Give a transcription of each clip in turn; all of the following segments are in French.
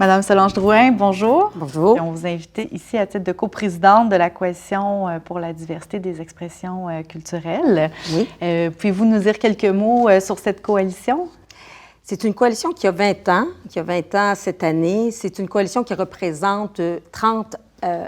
Madame Solange Drouin, bonjour. Bonjour. Et on vous a invité ici à titre de coprésidente de la Coalition pour la diversité des expressions culturelles. Oui. Pouvez-vous nous dire quelques mots sur cette coalition? C'est une coalition qui a 20 ans, cette année. C'est une coalition qui représente 30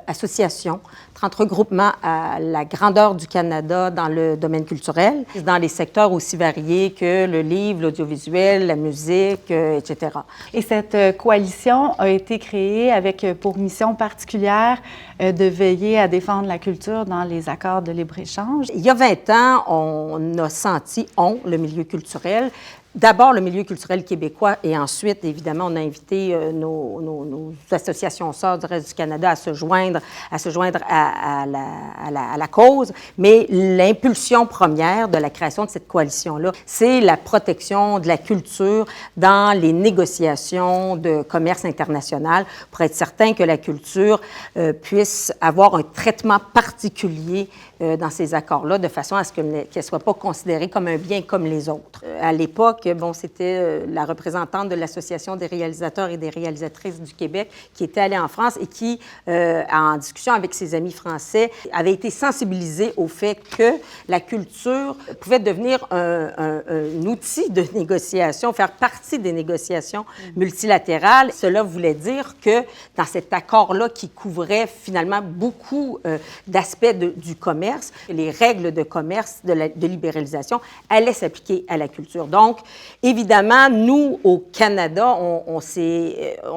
associations, 30 regroupements à la grandeur du Canada dans le domaine culturel, dans les secteurs aussi variés que le livre, l'audiovisuel, la musique, etc. Et cette coalition a été créée avec pour mission particulière de veiller à défendre la culture dans les accords de libre-échange. Il y a 20 ans, on a senti, le milieu culturel, d'abord le milieu culturel québécois et ensuite, évidemment, on a invité nos associations sœurs du reste du Canada à se joindre à la cause. Mais l'impulsion première de la création de cette coalition-là, c'est la protection de la culture dans les négociations de commerce international pour être certain que la culture puisse avoir un traitement particulier dans ces accords-là, de façon à ce qu'elle ne soit pas considérée comme un bien comme les autres. À l'époque, c'était la représentante de l'Association des réalisateurs et des réalisatrices du Québec qui était allée en France et qui, en discussion avec ses amis français, avait été sensibilisée au fait que la culture pouvait devenir un outil de négociation, faire partie des négociations multilatérales. Cela voulait dire que dans cet accord-là qui couvrait finalement beaucoup d'aspects du commerce, les règles de commerce, de libéralisation, allaient s'appliquer à la culture. Donc, évidemment, nous, au Canada, on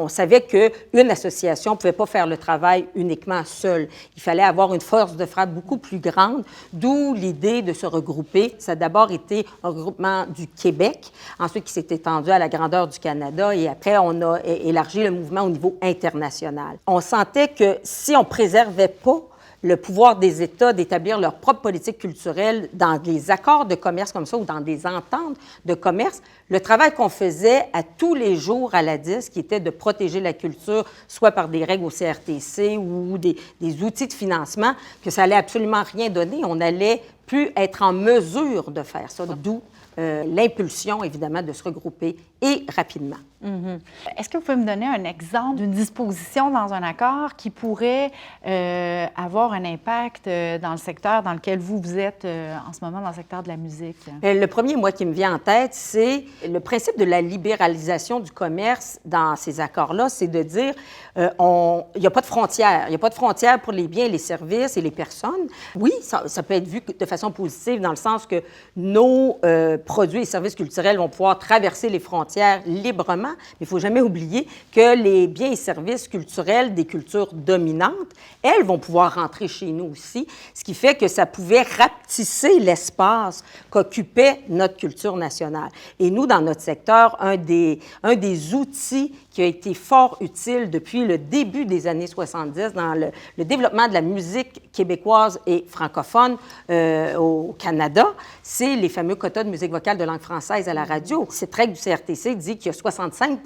savait qu'une association ne pouvait pas faire le travail uniquement seule. Il fallait avoir une force de frappe beaucoup plus grande, d'où l'idée de se regrouper. Ça a d'abord été un regroupement du Québec, ensuite qui s'est étendu à la grandeur du Canada, et après, on a élargi le mouvement au niveau international. On sentait que si on ne préservait pas le pouvoir des États d'établir leur propre politique culturelle dans des accords de commerce comme ça ou dans des ententes de commerce, le travail qu'on faisait à tous les jours à la DIS, qui était de protéger la culture, soit par des règles au CRTC ou des outils de financement, que ça allait absolument rien donner. On n'allait plus être en mesure de faire ça, d'où l'impulsion, évidemment, de se regrouper et rapidement. Mm-hmm. Est-ce que vous pouvez me donner un exemple d'une disposition dans un accord qui pourrait avoir un impact dans le secteur dans lequel vous êtes en ce moment, dans le secteur de la musique? Le premier, moi, qui me vient en tête, c'est le principe de la libéralisation du commerce dans ces accords-là, c'est de dire il n'y a pas de frontières. Il n'y a pas de frontières pour les biens, les services et les personnes. Oui, ça peut être vu de façon positive dans le sens que nos produits et services culturels vont pouvoir traverser les frontières librement, mais il ne faut jamais oublier que les biens et services culturels des cultures dominantes, elles vont pouvoir rentrer chez nous aussi, ce qui fait que ça pouvait rapetisser l'espace qu'occupait notre culture nationale. Et nous, dans notre secteur, un des outils qui a été fort utile depuis le début des années 70 dans le développement de la musique québécoise et francophone au Canada, c'est les fameux quotas de musique vocale de langue française à la radio. Cette règle du CRTC dit qu'il y a 65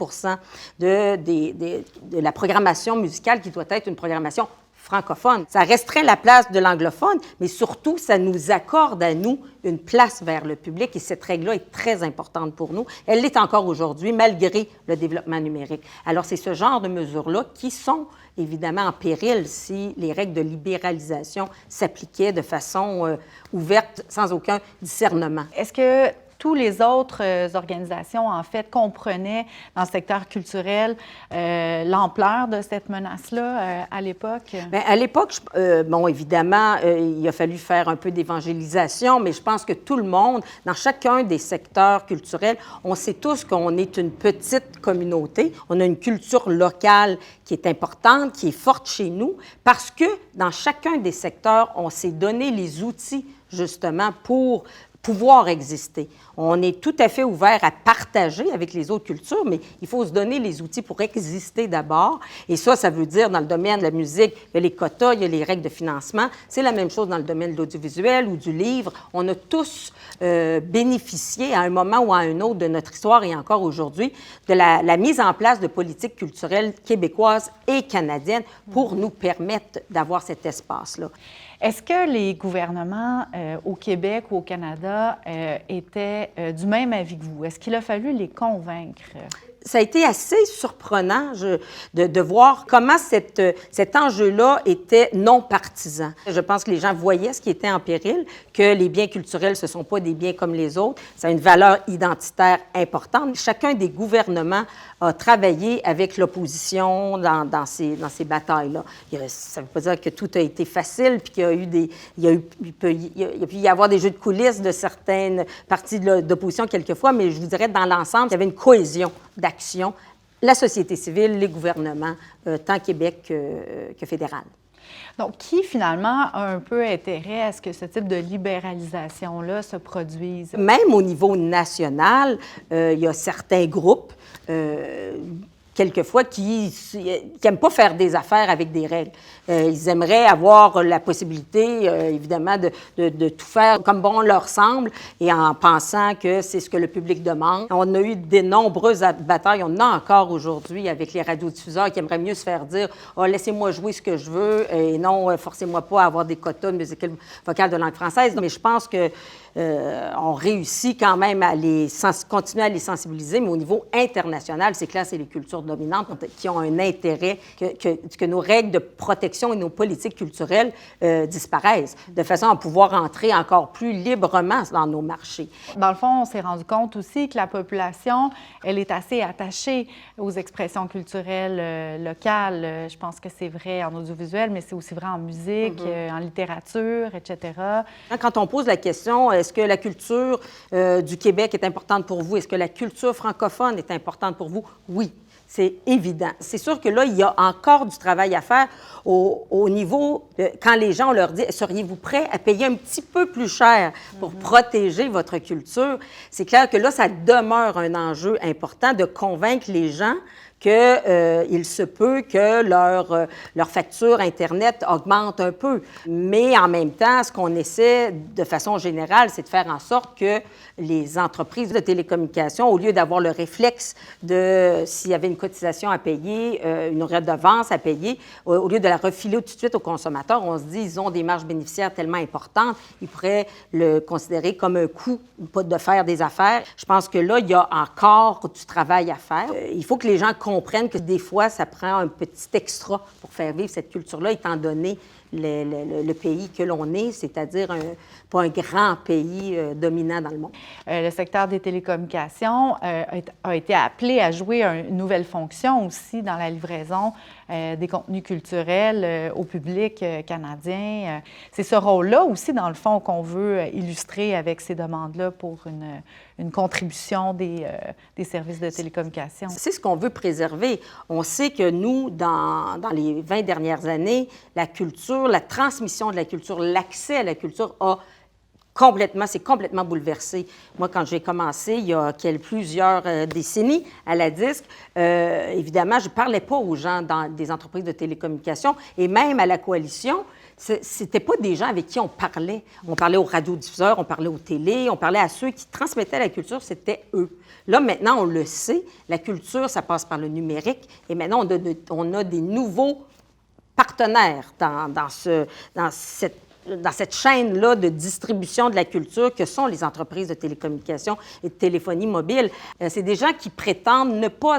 de la programmation musicale qui doit être une programmation francophone. Ça restreint la place de l'anglophone, mais surtout, ça nous accorde à nous une place vers le public et cette règle-là est très importante pour nous. Elle l'est encore aujourd'hui, malgré le développement numérique. Alors, c'est ce genre de mesures-là qui sont évidemment en péril si les règles de libéralisation s'appliquaient de façon ouverte, sans aucun discernement. Est-ce que tous les autres organisations, en fait, comprenaient dans le secteur culturel l'ampleur de cette menace-là à l'époque? Bien, à l'époque, évidemment, il a fallu faire un peu d'évangélisation, mais je pense que tout le monde, dans chacun des secteurs culturels, on sait tous qu'on est une petite communauté. On a une culture locale qui est importante, qui est forte chez nous, parce que dans chacun des secteurs, on s'est donné les outils, justement, pour pouvoir exister. On est tout à fait ouvert à partager avec les autres cultures, mais il faut se donner les outils pour exister d'abord. Et ça veut dire, dans le domaine de la musique, il y a les quotas, il y a les règles de financement. C'est la même chose dans le domaine de l'audiovisuel ou du livre. On a tous bénéficié à un moment ou à un autre de notre histoire et encore aujourd'hui de la mise en place de politiques culturelles québécoises et canadiennes pour nous permettre d'avoir cet espace-là. Est-ce que les gouvernements au Québec ou au Canada étaient du même avis que vous? Est-ce qu'il a fallu les convaincre? ça a été assez surprenant de voir comment cet enjeu-là était non partisan. Je pense que les gens voyaient ce qui était en péril, que les biens culturels, ce ne sont pas des biens comme les autres. Ça a une valeur identitaire importante. Chacun des gouvernements a travaillé avec l'opposition dans ces batailles-là. Ça ne veut pas dire que tout a été facile, puis qu'il y a eu il peut y avoir des jeux de coulisses de certaines parties d'opposition quelquefois, mais je vous dirais, dans l'ensemble, il y avait une cohésion d'action, la société civile, les gouvernements, tant Québec que fédéral. Donc, qui, finalement, a un peu intérêt à ce que ce type de libéralisation-là se produise? Même au niveau national, il y a certains groupes, quelquefois, qui n'aiment pas faire des affaires avec des règles. Ils aimeraient avoir la possibilité, évidemment, de tout faire comme bon leur semble et en pensant que c'est ce que le public demande. On a eu de nombreuses batailles, on en a encore aujourd'hui avec les radiodiffuseurs qui aimeraient mieux se faire dire « oh, laissez-moi jouer ce que je veux et non, forcez-moi pas à avoir des quotas de musique vocale de langue française ». Mais je pense que on réussit quand même à continuer à les sensibiliser, mais au niveau international, c'est clair, c'est les cultures dominantes qui ont un intérêt que nos règles de protection et nos politiques culturelles disparaissent, de façon à pouvoir entrer encore plus librement dans nos marchés. Dans le fond, on s'est rendu compte aussi que la population, elle est assez attachée aux expressions culturelles locales. Je pense que c'est vrai en audiovisuel, mais c'est aussi vrai en musique, en littérature, etc. Quand on pose la question, est-ce que la culture du Québec est importante pour vous? Est-ce que la culture francophone est importante pour vous? Oui, c'est évident. C'est sûr que là, il y a encore du travail à faire au niveau, quand les gens, on leur dit, seriez-vous prêts à payer un petit peu plus cher pour protéger votre culture? C'est clair que là, ça demeure un enjeu important de convaincre les gens qu'il se peut que leur facture Internet augmente un peu. Mais en même temps, ce qu'on essaie de façon générale, c'est de faire en sorte que les entreprises de télécommunications, au lieu d'avoir le réflexe de, s'il y avait une cotisation à payer, une redevance à payer, au lieu de la refiler tout de suite aux consommateurs, on se dit ils ont des marges bénéficiaires tellement importantes, ils pourraient le considérer comme un coût de faire des affaires. Je pense que là, il y a encore du travail à faire. Il faut que les gens comprennent que des fois, ça prend un petit extra pour faire vivre cette culture-là, étant donné le pays que l'on est, c'est-à-dire pas un grand pays dominant dans le monde. Le secteur des télécommunications a été appelé à jouer une nouvelle fonction aussi dans la livraison des contenus culturels au public canadien. C'est ce rôle-là aussi, dans le fond, qu'on veut illustrer avec ces demandes-là pour une contribution des services de télécommunications. C'est ce qu'on veut préserver. On sait que nous, dans les 20 dernières années, la culture, la transmission de la culture, l'accès à la culture s'est complètement bouleversé. Moi, quand j'ai commencé, il y a plusieurs décennies à la Disque, évidemment, je ne parlais pas aux gens dans des entreprises de télécommunications et même à la Coalition. C'était pas des gens avec qui on parlait. On parlait aux radiodiffuseurs, on parlait aux télés, on parlait à ceux qui transmettaient la culture, c'était eux. Là, maintenant, on le sait, la culture, ça passe par le numérique et maintenant, on a des nouveaux partenaires dans cette chaîne-là de distribution de la culture que sont les entreprises de télécommunications et de téléphonie mobile. C'est des gens qui prétendent ne pas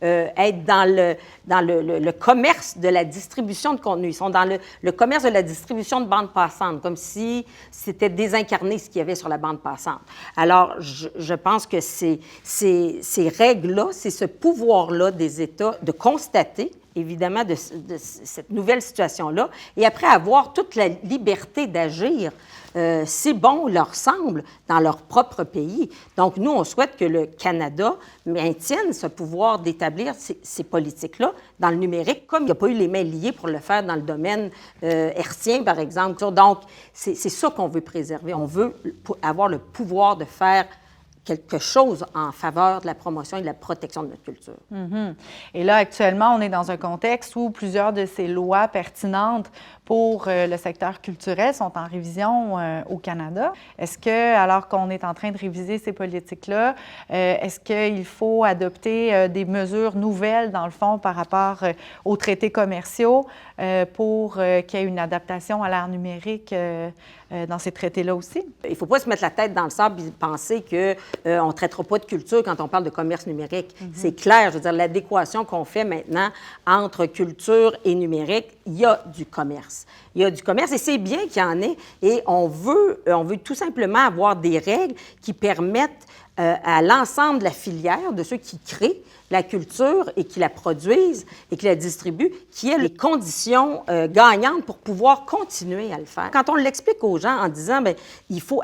être dans le commerce de la distribution de contenu. Ils sont dans le commerce de la distribution de bandes passantes, comme si c'était désincarné ce qu'il y avait sur la bande passante. Alors, je pense que ces règles-là, c'est ce pouvoir-là des États de constater évidemment, de cette nouvelle situation-là. Et après avoir toute la liberté d'agir, c'est bon, leur semble, dans leur propre pays. Donc, nous, on souhaite que le Canada maintienne ce pouvoir d'établir ces politiques-là dans le numérique, comme il n'y a pas eu les mains liées pour le faire dans le domaine hertzien, par exemple. Donc, c'est ça qu'on veut préserver. On veut avoir le pouvoir de faire quelque chose en faveur de la promotion et de la protection de notre culture. Et là, actuellement, on est dans un contexte où plusieurs de ces lois pertinentes pour le secteur culturel sont en révision au Canada. Est-ce que, alors qu'on est en train de réviser ces politiques-là, est-ce qu'il faut adopter des mesures nouvelles, dans le fond, par rapport aux traités commerciaux pour qu'il y ait une adaptation à l'ère numérique dans ces traités-là aussi? Il ne faut pas se mettre la tête dans le sable et penser qu'on ne traitera pas de culture quand on parle de commerce numérique. C'est clair, je veux dire, l'adéquation qu'on fait maintenant entre culture et numérique, il y a du commerce. Il y a du commerce et c'est bien qu'il y en ait et on veut tout simplement avoir des règles qui permettent à l'ensemble de la filière, de ceux qui créent la culture et qui la produisent et qui la distribuent, qui aient les conditions gagnantes pour pouvoir continuer à le faire. Quand on l'explique aux gens en disant, bien, il faut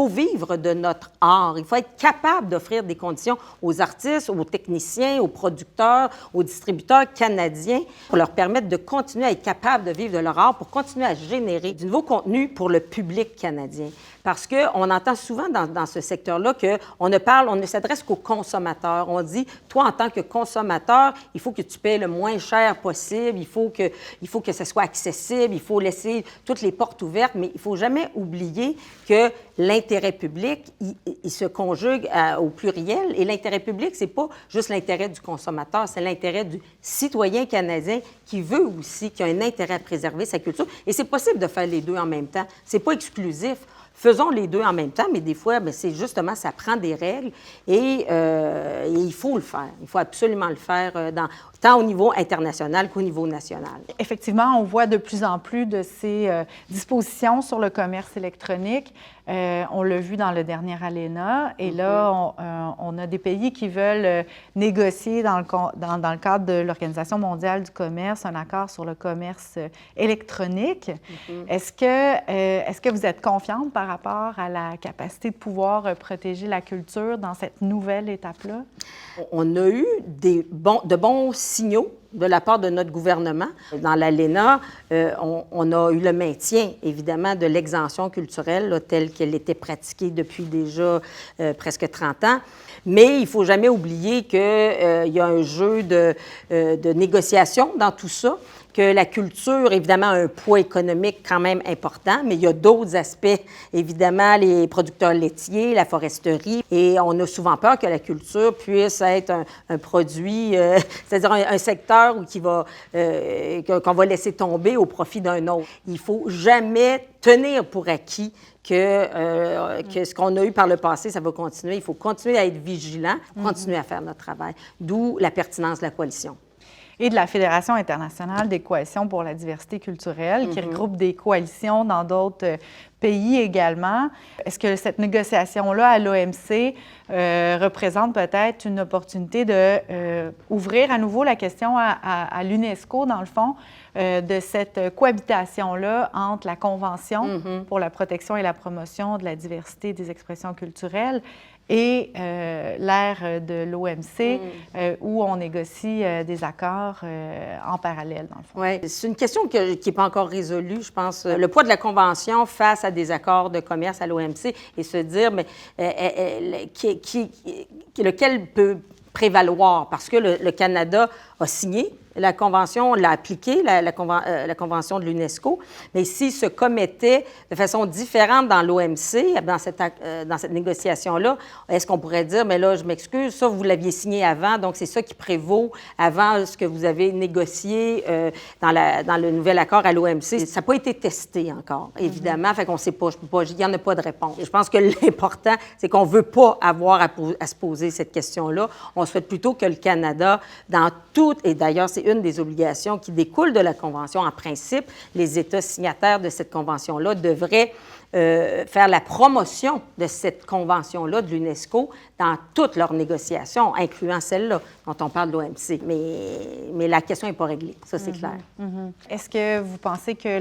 vivre de notre art, il faut être capable d'offrir des conditions aux artistes, aux techniciens, aux producteurs, aux distributeurs canadiens pour leur permettre de continuer à être capables de vivre de leur art, pour continuer à générer du nouveau contenu pour le public canadien. Parce qu'on entend souvent dans ce secteur-là qu'on ne s'adresse qu'aux consommateurs. On dit, toi, en tant que consommateur, il faut que tu paies le moins cher possible, il faut que ça soit accessible, il faut laisser toutes les portes ouvertes, mais il ne faut jamais oublier que l'intérêt public, il se conjugue au pluriel. Et l'intérêt public, ce n'est pas juste l'intérêt du consommateur, c'est l'intérêt du citoyen canadien qui veut aussi, qui a un intérêt à préserver sa culture. Et c'est possible de faire les deux en même temps. Ce n'est pas exclusif. Faisons les deux en même temps, mais des fois, c'est justement, ça prend des règles et il faut le faire. Il faut absolument le faire tant au niveau international qu'au niveau national. Effectivement, on voit de plus en plus de ces dispositions sur le commerce électronique. On l'a vu dans le dernier ALENA. Et là, on a des pays qui veulent négocier dans le cadre de l'Organisation mondiale du commerce un accord sur le commerce électronique. Est-ce que vous êtes confiante par rapport à la capacité de pouvoir protéger la culture dans cette nouvelle étape-là? On a eu de bons signaux de la part de notre gouvernement. Dans l'ALENA, on a eu le maintien, évidemment, de l'exemption culturelle là, telle qu'elle était pratiquée depuis déjà presque 30 ans. Mais il ne faut jamais oublier qu'il y a un jeu de négociation dans tout ça, que la culture, évidemment, a un poids économique quand même important, mais il y a d'autres aspects, évidemment, les producteurs laitiers, la foresterie, et on a souvent peur que la culture puisse être un produit, c'est-à-dire un secteur qu'on va laisser tomber au profit d'un autre. Il ne faut jamais tenir pour acquis que ce qu'on a eu par le passé, ça va continuer. Il faut continuer à être vigilant, continuer à faire notre travail, d'où la pertinence de la coalition. Et de la Fédération internationale des coalitions pour la diversité culturelle, qui regroupe des coalitions dans d'autres pays également. Est-ce que cette négociation-là à l'OMC représente peut-être une opportunité d'ouvrir à nouveau la question à l'UNESCO, dans le fond, de cette cohabitation-là entre la Convention pour la protection et la promotion de la diversité des expressions culturelles et l'ère de l'OMC, où on négocie des accords en parallèle, dans le fond. Oui, c'est une question qui n'est pas encore résolue, je pense. Le poids de la Convention face à des accords de commerce à l'OMC et se dire, mais lequel peut prévaloir? Parce que le Canada a signé la Convention, on l'a appliquée, la Convention de l'UNESCO, mais s'il se commettait de façon différente dans l'OMC, dans cette négociation-là, est-ce qu'on pourrait dire, mais là, je m'excuse, ça, vous l'aviez signé avant, donc c'est ça qui prévaut avant ce que vous avez négocié dans le nouvel accord à l'OMC. Ça n'a pas été testé encore, évidemment, fait qu'on ne sait pas, il n'y en a pas de réponse. Je pense que l'important, c'est qu'on ne veut pas avoir à se poser cette question-là. On souhaite plutôt que le Canada, dans toutes, et d'ailleurs, c'est une des obligations qui découlent de la Convention. En principe, les États signataires de cette Convention-là devraient faire la promotion de cette Convention-là de l'UNESCO dans toutes leurs négociations, incluant celle-là dont on parle de l'OMC. Mais la question n'est pas réglée, ça c'est clair. Est-ce que vous pensez que,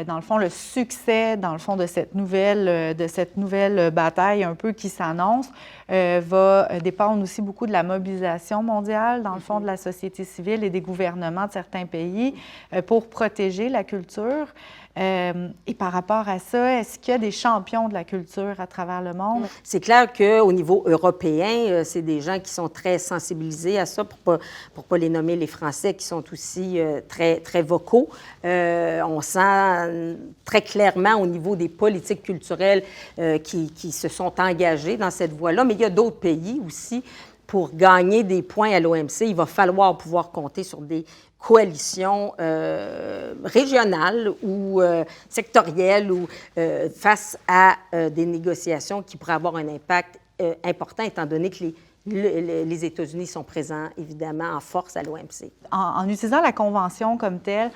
dans le fond, le succès, dans le fond, de cette nouvelle bataille un peu qui s'annonce va dépendre aussi beaucoup de la mobilisation mondiale, dans le fond, de la société civile et des gouvernements de certains pays pour protéger la culture? Et par rapport à ça, est-ce qu'il y a des champions de la culture à travers le monde? C'est clair qu'au niveau européen, c'est des gens qui sont très sensibilisés à ça, pour pas les nommer les Français, qui sont aussi très, très vocaux. On sent très clairement au niveau des politiques culturelles qui se sont engagés dans cette voie-là, mais il y a d'autres pays aussi. Pour gagner des points à l'OMC, il va falloir pouvoir compter sur des coalitions régionales ou sectorielles ou face à des négociations qui pourraient avoir un impact important, étant donné que les États-Unis sont présents, évidemment, en force à l'OMC. En utilisant la Convention comme telle,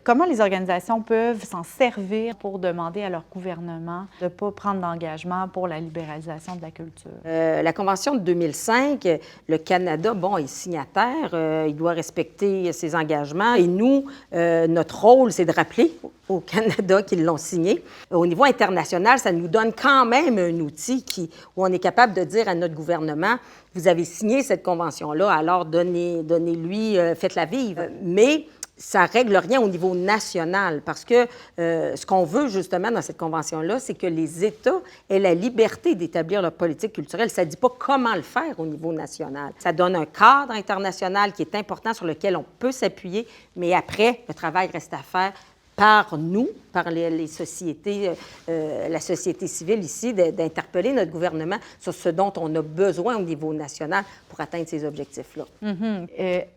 comment les organisations peuvent s'en servir pour demander à leur gouvernement de ne pas prendre d'engagement pour la libéralisation de la culture? La Convention de 2005, le Canada, est signataire, il doit respecter ses engagements. Et nous, notre rôle, c'est de rappeler au Canada qu'ils l'ont signé. Au niveau international, ça nous donne quand même un outil où on est capable de dire à notre gouvernement, vous avez signé cette convention-là, alors donnez-lui, faites-la vivre. Mais ça ne règle rien au niveau national, parce que ce qu'on veut justement dans cette convention-là, c'est que les États aient la liberté d'établir leur politique culturelle. Ça ne dit pas comment le faire au niveau national. Ça donne un cadre international qui est important, sur lequel on peut s'appuyer, mais après, le travail reste à faire par nous, par les sociétés, la société civile ici, d'interpeller notre gouvernement sur ce dont on a besoin au niveau national pour atteindre ces objectifs-là.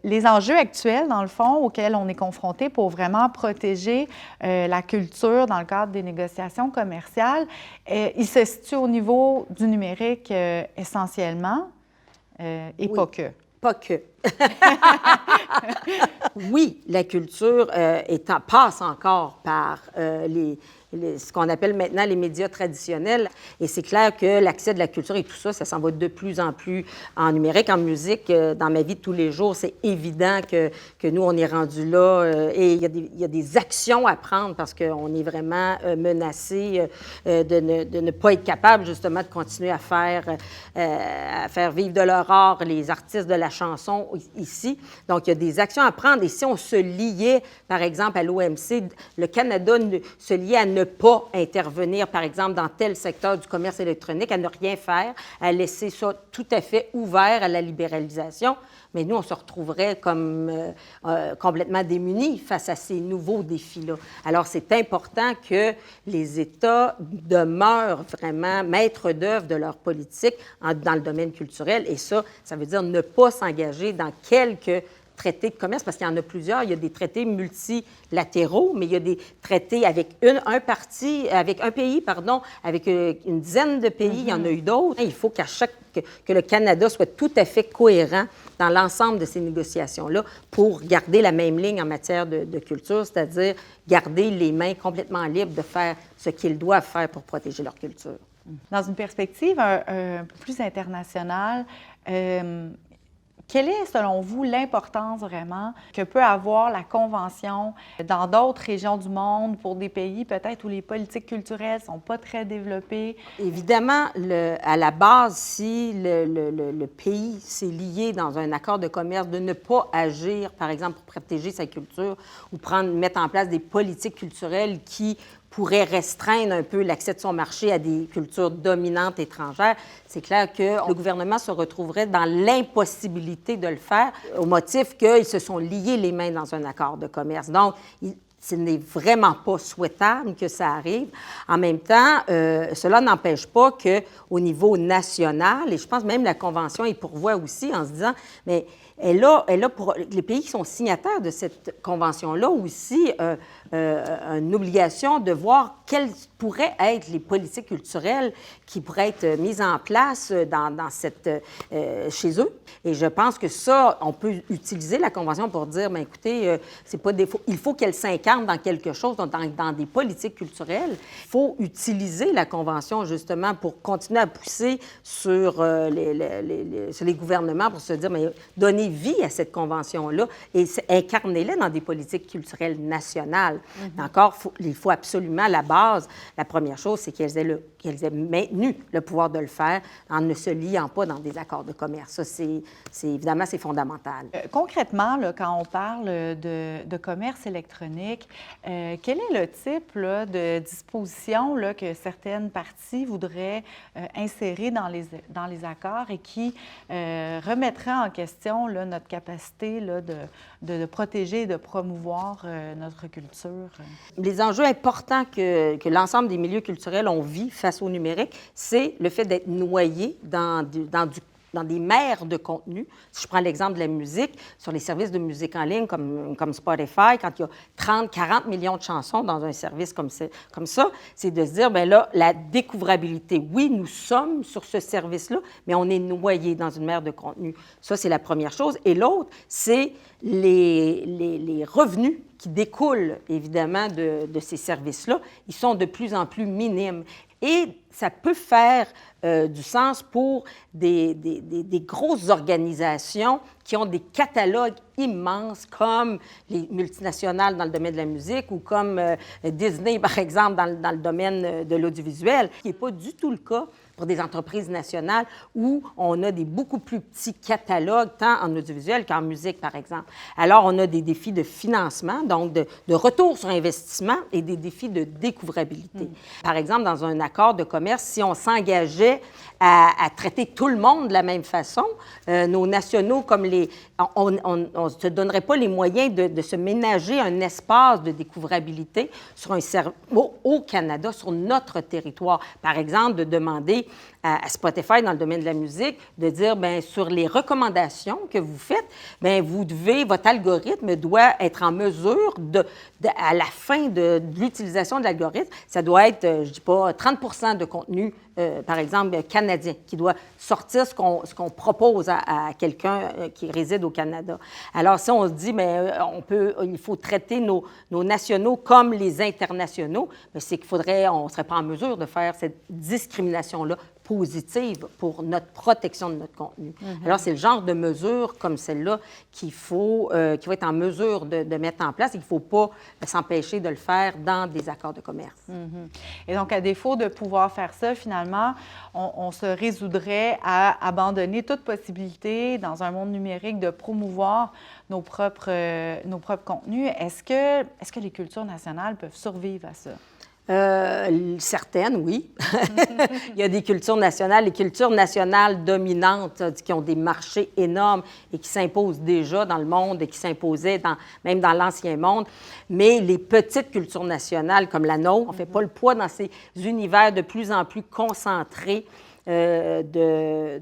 Les enjeux actuels, dans le fond, auxquels on est confronté pour vraiment protéger la culture dans le cadre des négociations commerciales, ils se situent au niveau du numérique essentiellement, et pas que. Pas que. Oui, la culture passe encore par ce qu'on appelle maintenant les médias traditionnels. Et c'est clair que l'accès de la culture et tout ça, ça s'en va de plus en plus en numérique, en musique. Dans ma vie de tous les jours, c'est évident que nous, on est rendu là. Et il y a des actions à prendre parce qu'on est vraiment menacé de ne pas être capable, justement, de continuer à faire vivre de leur art les artistes de la chanson ici. Donc, il y a des actions à prendre. Et si on se liait, par exemple, à l'OMC, le Canada se liait à ne pas intervenir, par exemple, dans tel secteur du commerce électronique, à ne rien faire, à laisser ça tout à fait ouvert à la libéralisation. Mais nous, on se retrouverait comme complètement démunis face à ces nouveaux défis-là. Alors, c'est important que les États demeurent vraiment maîtres d'œuvre de leur politique dans le domaine culturel. Et ça veut dire ne pas s'engager dans quelques traités de commerce, parce qu'il y en a plusieurs. Il y a des traités multilatéraux, mais il y a des traités avec un pays, avec une dizaine de pays. Il y en a eu d'autres. Il faut que le Canada soit tout à fait cohérent dans l'ensemble de ces négociations-là pour garder la même ligne en matière de culture, c'est-à-dire garder les mains complètement libres de faire ce qu'ils doivent faire pour protéger leur culture. Dans une perspective un peu plus internationale, quelle est, selon vous, l'importance vraiment que peut avoir la Convention dans d'autres régions du monde pour des pays peut-être où les politiques culturelles ne sont pas très développées? Évidemment, à la base, si le pays s'est lié dans un accord de commerce de ne pas agir, par exemple, pour protéger sa culture ou mettre en place des politiques culturelles qui pourrait restreindre un peu l'accès de son marché à des cultures dominantes étrangères, c'est clair que le gouvernement se retrouverait dans l'impossibilité de le faire au motif qu'ils se sont liés les mains dans un accord de commerce. Donc, ce n'est vraiment pas souhaitable que ça arrive. En même temps, cela n'empêche pas qu'au niveau national, et je pense même la Convention y pourvoit aussi en se disant, mais elle a pour les pays qui sont signataires de cette convention-là aussi une obligation de voir quelles pourraient être les politiques culturelles qui pourraient être mises en place chez eux. Et je pense que ça, on peut utiliser la convention pour dire, bien, écoutez, c'est pas il faut qu'elle s'incarne dans quelque chose, dans des politiques culturelles. Il faut utiliser la convention justement pour continuer à pousser sur les gouvernements pour se dire, mais donnez vie à cette convention-là et incarnez-la dans des politiques culturelles nationales. nationale. Encore, il faut absolument, à la base, la première chose, c'est qu'elles aient maintenu le pouvoir de le faire en ne se liant pas dans des accords de commerce. Ça, évidemment, c'est fondamental. Concrètement, là, quand on parle de commerce électronique, quel est le type là, de disposition là, que certaines parties voudraient insérer dans les accords et qui remettraient en question là, notre capacité là, de protéger et de promouvoir notre culture? Les enjeux importants que l'ensemble des milieux culturels ont vus face au numérique, c'est le fait d'être noyés dans des mers de contenu. Si je prends l'exemple de la musique, sur les services de musique en ligne comme Spotify, quand il y a 30, 40 millions de chansons dans un service comme ça, c'est de se dire, bien là, la découvrabilité, oui, nous sommes sur ce service-là, mais on est noyé dans une mer de contenu. Ça, c'est la première chose. Et l'autre, c'est les revenus qui découlent, évidemment, de ces services-là. Ils sont de plus en plus minimes. Et ça peut faire du sens pour des grosses organisations qui ont des catalogues immenses, comme les multinationales dans le domaine de la musique ou comme Disney, par exemple, dans le domaine de l'audiovisuel, qui n'est pas du tout le cas pour des entreprises nationales où on a des beaucoup plus petits catalogues, tant en audiovisuel qu'en musique, par exemple. Alors, on a des défis de financement, donc de retour sur investissement et des défis de découvrabilité. Par exemple, dans un accord de commerce, si on s'engageait à traiter tout le monde de la même façon, nos nationaux, comme on ne se donnerait pas les moyens de se ménager un espace de découvrabilité au Canada, sur notre territoire. Par exemple, de demander à Spotify, dans le domaine de la musique, de dire, bien, sur les recommandations que vous faites, bien, votre algorithme doit être en mesure à la fin de l'utilisation de l'algorithme, ça doit être, je ne dis pas, 30 de contenu, par exemple, canadien, qui doit sortir ce qu'on propose à quelqu'un qui réside au Canada. Alors, si on se dit, bien, il faut traiter nos nationaux comme les internationaux, bien, c'est on ne serait pas en mesure de faire cette discrimination-là positive pour notre protection de notre contenu. Alors, c'est le genre de mesures comme celle-là qui va être en mesure de mettre en place et qu'il ne faut pas s'empêcher de le faire dans des accords de commerce. Et donc, à défaut de pouvoir faire ça, finalement, on se résoudrait à abandonner toute possibilité, dans un monde numérique, de promouvoir nos propres contenus. Est-ce que les cultures nationales peuvent survivre à ça? Certaines, oui. Il y a des cultures nationales, les cultures nationales dominantes qui ont des marchés énormes et qui s'imposent déjà dans le monde et qui s'imposaient même dans l'Ancien monde. Mais les petites cultures nationales comme la nôtre, on ne fait pas le poids dans ces univers de plus en plus concentrés de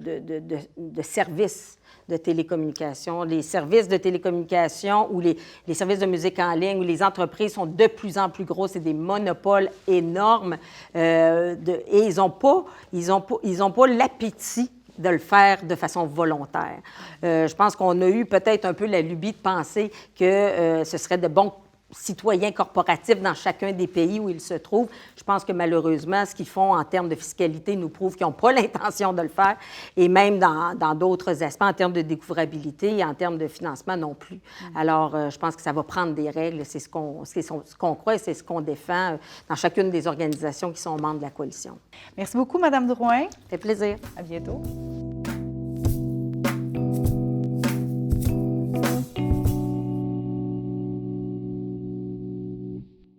services de télécommunications. Les services de télécommunications ou les services de musique en ligne, où les entreprises sont de plus en plus grosses, c'est des monopoles énormes et ils n'ont pas l'appétit de le faire de façon volontaire. Je pense qu'on a eu peut-être un peu la lubie de penser que ce serait de bons citoyens corporatifs dans chacun des pays où ils se trouvent. Je pense que malheureusement, ce qu'ils font en termes de fiscalité nous prouve qu'ils n'ont pas l'intention de le faire, et même dans d'autres aspects, en termes de découvrabilité et en termes de financement non plus. Alors, je pense que ça va prendre des règles. C'est ce qu'on croit et c'est ce qu'on défend dans chacune des organisations qui sont membres de la coalition. Merci beaucoup, Mme Drouin. Ça fait plaisir. À bientôt.